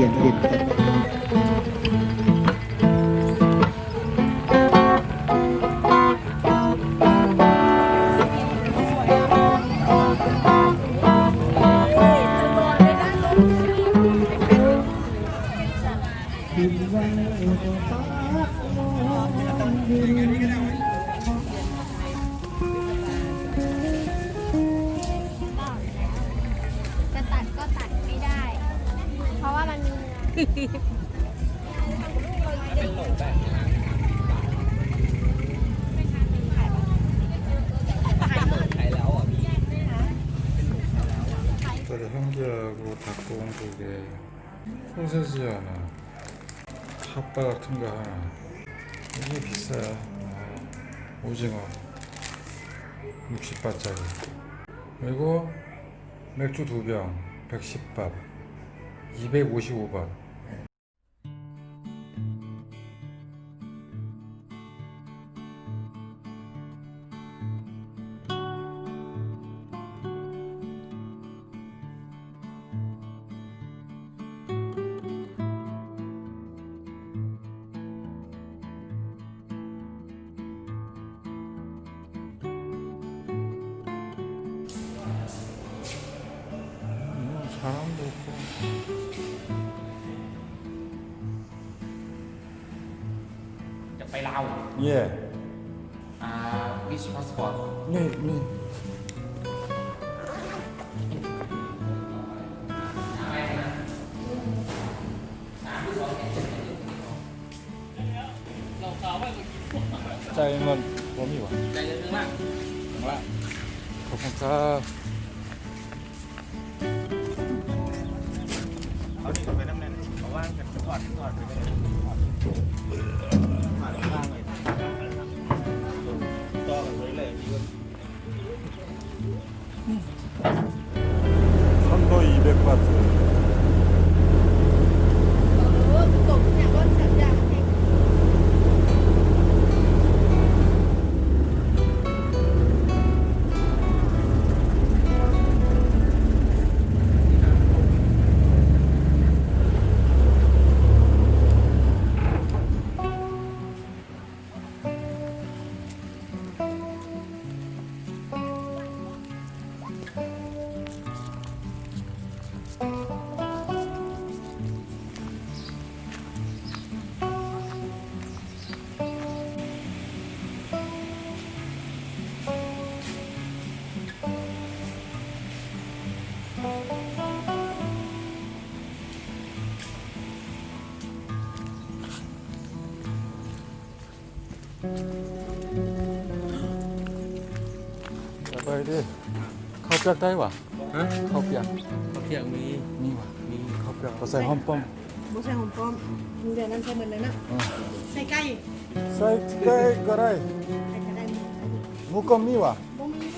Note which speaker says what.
Speaker 1: ลี่ยนกัน
Speaker 2: จะตัดก็ตัดไม่ได้ เพราะว่ามันมี
Speaker 3: 그래 형제하고 닭고기 두개 소세지 하나 핫바 같은 거 하나 이게 비싸요 오징어 60바짜리 그리고 맥주 2병 110밥 255밥 사람도 없고
Speaker 4: จะไปลาว
Speaker 3: 예
Speaker 4: วิชพาสปอร์ต
Speaker 3: 네, 네. 짜이면 몸이 와.
Speaker 4: ใจเย็นๆนะว่า
Speaker 3: 고맙다.
Speaker 4: เอาดีก่อนไปน้ำแน่นเพราะว่าจะถอดไปเลยมาข้างเลยต่อกันไว้เลยพี่
Speaker 3: 선도 200바트.
Speaker 2: ตกเนี่ยก็สัญญาณเอง
Speaker 3: 봐야 돼. 커피약 따위와.
Speaker 4: 응?
Speaker 3: 커피약.
Speaker 4: เขาเที่ยงมี
Speaker 3: 니와. 니 커피약. 더 사이 험뻔.
Speaker 5: บ่ใส่หอมป้อมเดี๋ยวนั้นใส่เหมือนเลยนะใส่ไก่
Speaker 3: 사이트가이 거라이.
Speaker 5: ใส่กระไดหมู
Speaker 3: 무껌 니와.
Speaker 5: บ่มี